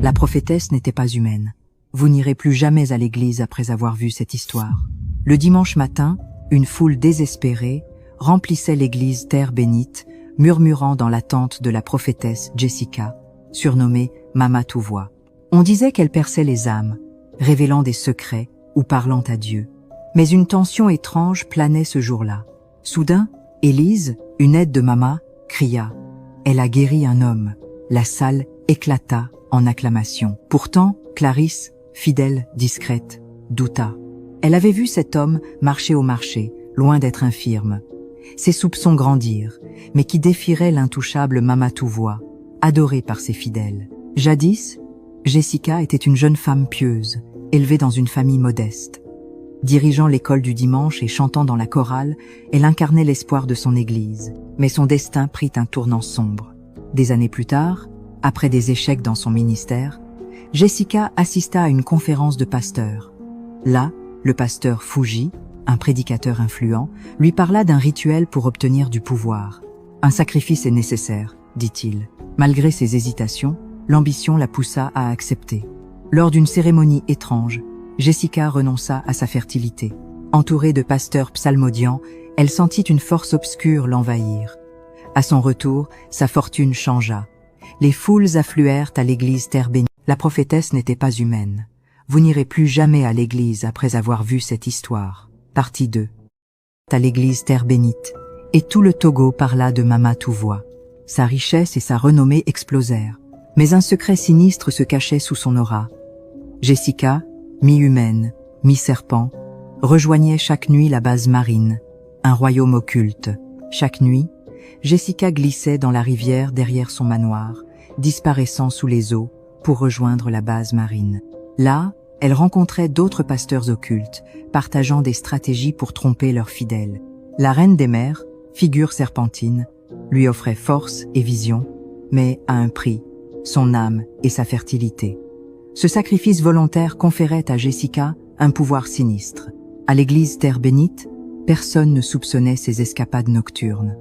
La prophétesse n'était pas humaine. Vous n'irez plus jamais à l'église après avoir vu cette histoire. Le dimanche matin, une foule désespérée remplissait l'église Terre Bénite, murmurant dans l'attente de la prophétesse Jessica, surnommée Mama Tout-Voix. On disait qu'elle perçait les âmes, révélant des secrets ou parlant à Dieu. Mais une tension étrange planait ce jour-là. Soudain, Élise, une aide de Mama, cria « Elle a guéri un homme ». La salle éclata en acclamations. Pourtant, Clarisse, fidèle, discrète, douta. Elle avait vu cet homme marcher au marché, loin d'être infirme. Ses soupçons grandirent, mais qui défierait l'intouchable Mama Tout-Voix, adorée par ses fidèles. Jadis, Jessica était une jeune femme pieuse, élevée dans une famille modeste. Dirigeant l'école du dimanche et chantant dans la chorale, elle incarnait l'espoir de son église. Mais son destin prit un tournant sombre. Des années plus tard, après des échecs dans son ministère, Jessica assista à une conférence de pasteurs. Là, le pasteur Fougy, un prédicateur influent, lui parla d'un rituel pour obtenir du pouvoir. « Un sacrifice est nécessaire », dit-il. Malgré ses hésitations, l'ambition la poussa à accepter. Lors d'une cérémonie étrange, Jessica renonça à sa fertilité. Entourée de pasteurs psalmodiants, elle sentit une force obscure l'envahir. À son retour, sa fortune changea. Les foules affluèrent à l'église Terre Bénite. La prophétesse n'était pas humaine. Vous n'irez plus jamais à l'église après avoir vu cette histoire. Partie 2. À l'église Terre Bénite, et tout le Togo parla de Mama Tout-Voix. Sa richesse et sa renommée explosèrent. Mais un secret sinistre se cachait sous son aura. Jessica, mi-humaine, mi-serpent, rejoignait chaque nuit la base marine, un royaume occulte. Chaque nuit, Jessica glissait dans la rivière derrière son manoir, disparaissant sous les eaux pour rejoindre la base marine. Là, elle rencontrait d'autres pasteurs occultes, partageant des stratégies pour tromper leurs fidèles. La reine des mers, figure serpentine, lui offrait force et vision, mais à un prix, son âme et sa fertilité. Ce sacrifice volontaire conférait à Jessica un pouvoir sinistre. À l'église Terre Bénite, personne ne soupçonnait ses escapades nocturnes.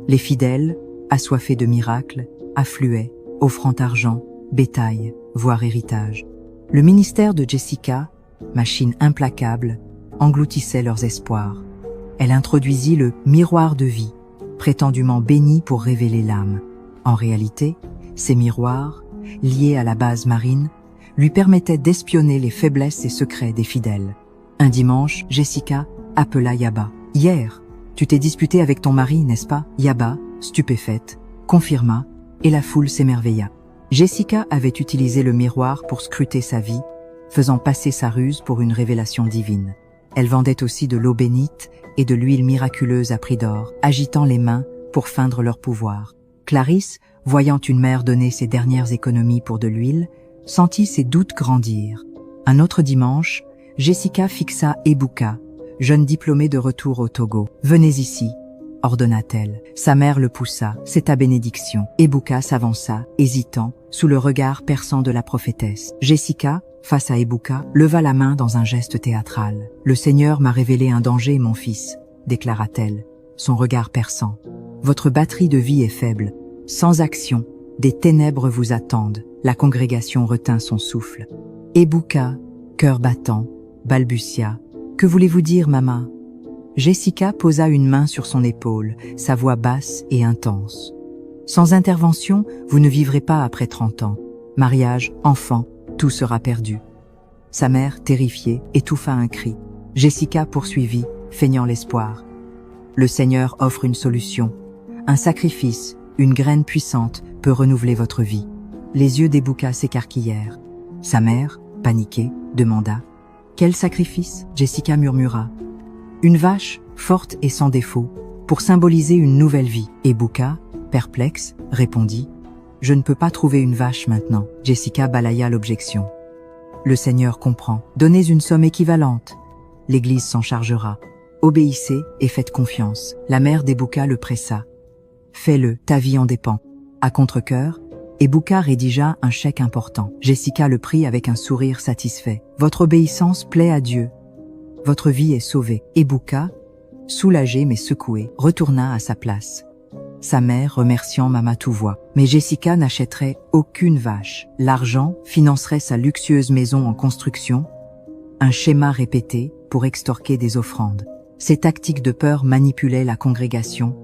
Les fidèles, assoiffés de miracles, affluaient, offrant argent, bétail, voire héritage. Le ministère de Jessica, machine implacable, engloutissait leurs espoirs. Elle introduisit le miroir de vie, prétendument béni pour révéler l'âme. En réalité, ces miroirs, liés à la base marine, lui permettaient d'espionner les faiblesses et secrets des fidèles. Un dimanche, Jessica appela Yaba. « Hier, tu t'es disputé avec ton mari, n'est-ce pas ?» Yaba, stupéfaite, confirma, et la foule s'émerveilla. Jessica avait utilisé le miroir pour scruter sa vie, faisant passer sa ruse pour une révélation divine. Elle vendait aussi de l'eau bénite et de l'huile miraculeuse à prix d'or, agitant les mains pour feindre leur pouvoir. Clarisse, voyant une mère donner ses dernières économies pour de l'huile, sentit ses doutes grandir. Un autre dimanche, Jessica fixa Ebuka, jeune diplômé de retour au Togo. « Venez ici », ordonna-t-elle. Sa mère le poussa. « C'est ta bénédiction ». Ebuka s'avança, hésitant, sous le regard perçant de la prophétesse. Jessica, face à Ebuka, leva la main dans un geste théâtral. « Le Seigneur m'a révélé un danger, mon fils », déclara-t-elle, son regard perçant. « Votre batterie de vie est faible. Sans action, des ténèbres vous attendent. » La congrégation retint son souffle. Ebuka, cœur battant, balbutia. « Que voulez-vous dire, maman ?» Jessica posa une main sur son épaule, sa voix basse et intense. « Sans intervention, vous ne vivrez pas après 30 ans. Mariage, enfant, tout sera perdu. » Sa mère, terrifiée, étouffa un cri. Jessica poursuivit, feignant l'espoir. « Le Seigneur offre une solution. Un sacrifice, une graine puissante, peut renouveler votre vie. » Les yeux d'Ebuka s'écarquillèrent. Sa mère, paniquée, demanda « Quel sacrifice ?» Jessica murmura « Une vache, forte et sans défaut, pour symboliser une nouvelle vie. » Ebuka, perplexe, répondit « Je ne peux pas trouver une vache maintenant. » Jessica balaya l'objection. « Le Seigneur comprend. Donnez une somme équivalente. L'Église s'en chargera. Obéissez et faites confiance. » La mère d'Ebuka le pressa. « Fais-le, ta vie en dépend. » À contre-cœur, Ebuka rédigea un chèque important. Jessica le prit avec un sourire satisfait. « Votre obéissance plaît à Dieu. Votre vie est sauvée. » Ebuka, soulagé mais secoué, retourna à sa place. sa mère remerciant Mama Touvois. Mais Jessica n'achèterait aucune vache. L'argent financerait sa luxueuse maison en construction, un schéma répété pour extorquer des offrandes. Ces tactiques de peur manipulaient la congrégation,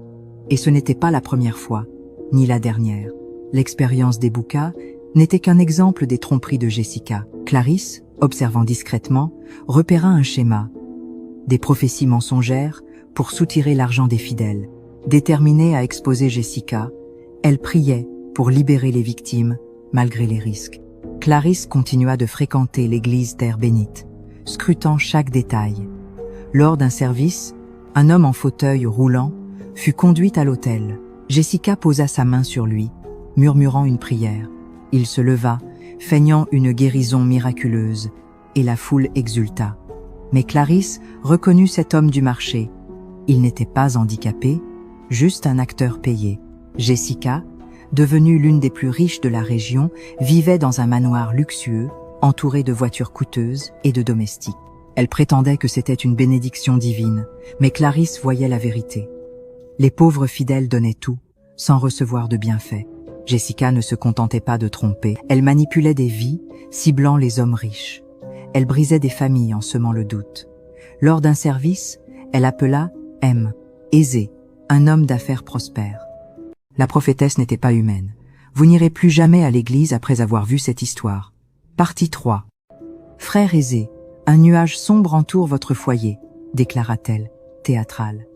et ce n'était pas la première fois, ni la dernière. L'expérience des Bouka n'était qu'un exemple des tromperies de Jessica. Clarisse, observant discrètement, repéra un schéma, des prophéties mensongères pour soutirer l'argent des fidèles. Déterminée à exposer Jessica, elle priait pour libérer les victimes, malgré les risques. Clarisse continua de fréquenter l'église Terre Bénite, scrutant chaque détail. Lors d'un service, un homme en fauteuil roulant fut conduit à l'autel. Jessica posa sa main sur lui, murmurant une prière. Il se leva, feignant une guérison miraculeuse, et la foule exulta. Mais Clarisse reconnut cet homme du marché. Il n'était pas handicapé, juste un acteur payé. Jessica, devenue l'une des plus riches de la région, vivait dans un manoir luxueux, entouré de voitures coûteuses et de domestiques. Elle prétendait que c'était une bénédiction divine, mais Clarisse voyait la vérité. Les pauvres fidèles donnaient tout, sans recevoir de bienfaits. Jessica ne se contentait pas de tromper, elle manipulait des vies, ciblant les hommes riches. Elle brisait des familles en semant le doute. Lors d'un service, elle appela M. Aisé, un homme d'affaires prospère. La prophétesse n'était pas humaine. Vous n'irez plus jamais à l'église après avoir vu cette histoire. Partie 3. Frère Aisé, un nuage sombre entoure votre foyer, déclara-t-elle, théâtrale.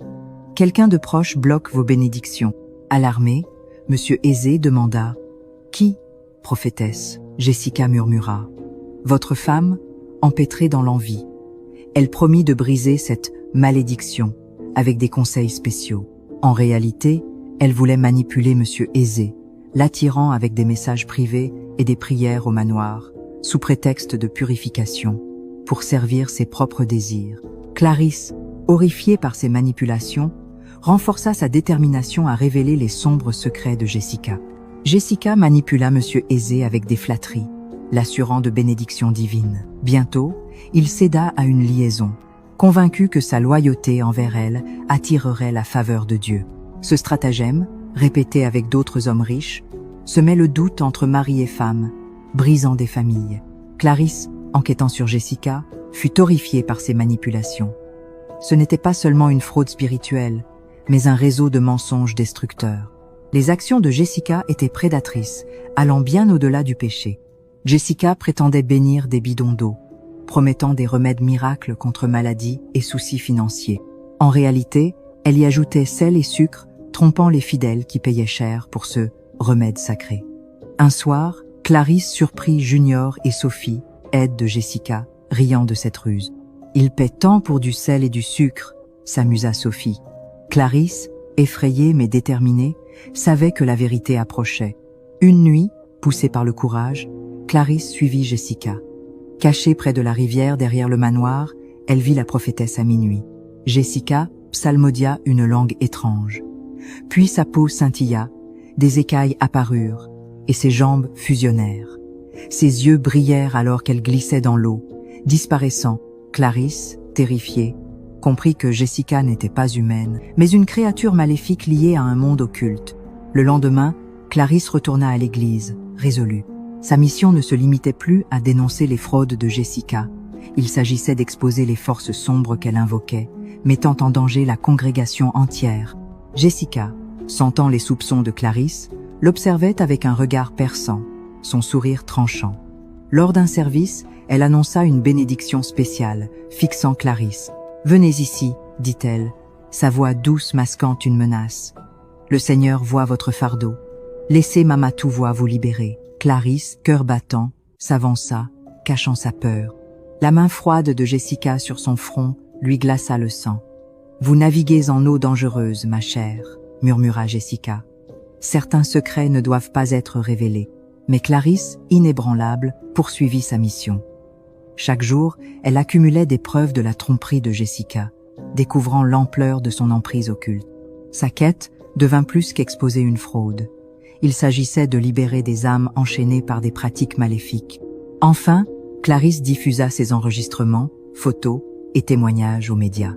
Quelqu'un de proche bloque vos bénédictions. Alarmé, Monsieur Aisé demanda « Qui, prophétesse ?» Jessica murmura « Votre femme, empêtrée dans l'envie. » Elle promit de briser cette malédiction avec des conseils spéciaux. En réalité, elle voulait manipuler Monsieur Aisé, l'attirant avec des messages privés et des prières au manoir, sous prétexte de purification, pour servir ses propres désirs. Clarisse, horrifiée par ces manipulations, renforça sa détermination à révéler les sombres secrets de Jessica. Jessica manipula Monsieur Aisé avec des flatteries, l'assurant de bénédictions divines. Bientôt, il céda à une liaison, convaincu que sa loyauté envers elle attirerait la faveur de Dieu. Ce stratagème, répété avec d'autres hommes riches, semait le doute entre mari et femme, brisant des familles. Clarisse, enquêtant sur Jessica, fut horrifiée par ces manipulations. Ce n'était pas seulement une fraude spirituelle, mais un réseau de mensonges destructeurs. Les actions de Jessica étaient prédatrices, allant bien au-delà du péché. Jessica prétendait bénir des bidons d'eau, promettant des remèdes miracles contre maladies et soucis financiers. En réalité, elle y ajoutait sel et sucre, trompant les fidèles qui payaient cher pour ce remède sacré. Un soir, Clarisse surprit Junior et Sophie, aide de Jessica, riant de cette ruse. « Il paie tant pour du sel et du sucre », s'amusa Sophie. Clarisse, effrayée mais déterminée, savait que la vérité approchait. Une nuit, poussée par le courage, Clarisse suivit Jessica. Cachée près de la rivière derrière le manoir, elle vit la prophétesse à minuit. Jessica psalmodia une langue étrange. Puis sa peau scintilla, des écailles apparurent, et ses jambes fusionnèrent. Ses yeux brillèrent alors qu'elle glissait dans l'eau, disparaissant. Clarisse, terrifiée, comprit que Jessica n'était pas humaine, mais une créature maléfique liée à un monde occulte. Le lendemain, Clarisse retourna à l'église, résolue. Sa mission ne se limitait plus à dénoncer les fraudes de Jessica. Il s'agissait d'exposer les forces sombres qu'elle invoquait, mettant en danger la congrégation entière. Jessica, sentant les soupçons de Clarisse, l'observait avec un regard perçant, son sourire tranchant. Lors d'un service, elle annonça une bénédiction spéciale, fixant Clarisse. « Venez ici, dit-elle, sa voix douce masquant une menace. Le Seigneur voit votre fardeau. Laissez Mama Touvois vous libérer. » Clarisse, cœur battant, s'avança, cachant sa peur. La main froide de Jessica sur son front lui glaça le sang. « Vous naviguez en eau dangereuse, ma chère, » murmura Jessica. Certains secrets ne doivent pas être révélés. Mais Clarisse, inébranlable, poursuivit sa mission. Chaque jour, elle accumulait des preuves de la tromperie de Jessica, découvrant l'ampleur de son emprise occulte. Sa quête devint plus qu'exposer une fraude. Il s'agissait de libérer des âmes enchaînées par des pratiques maléfiques. Enfin, Clarisse diffusa ses enregistrements, photos et témoignages aux médias.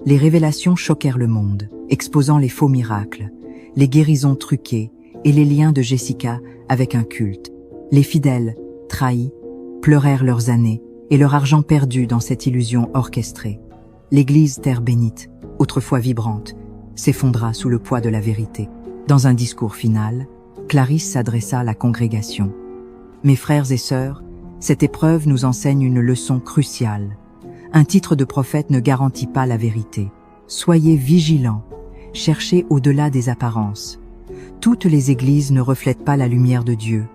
Les révélations choquèrent le monde, exposant les faux miracles, les guérisons truquées et les liens de Jessica avec un culte. Les fidèles, trahis, pleurèrent leurs années et leur argent perdu dans cette illusion orchestrée. L'église Terre Bénite, autrefois vibrante, s'effondra sous le poids de la vérité. Dans un discours final, Clarisse s'adressa à la congrégation. « Mes frères et sœurs, cette épreuve nous enseigne une leçon cruciale. Un titre de prophète ne garantit pas la vérité. Soyez vigilants, cherchez au-delà des apparences. Toutes les églises ne reflètent pas la lumière de Dieu,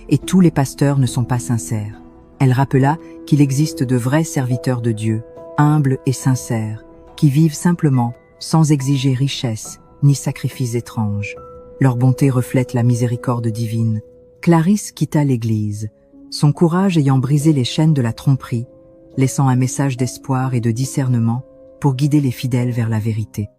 et tous les pasteurs ne sont pas sincères. » Elle rappela qu'il existe de vrais serviteurs de Dieu, humbles et sincères, qui vivent simplement, sans exiger richesse ni sacrifices étranges. Leur bonté reflète la miséricorde divine. Clarisse quitta l'église, son courage ayant brisé les chaînes de la tromperie, laissant un message d'espoir et de discernement pour guider les fidèles vers la vérité.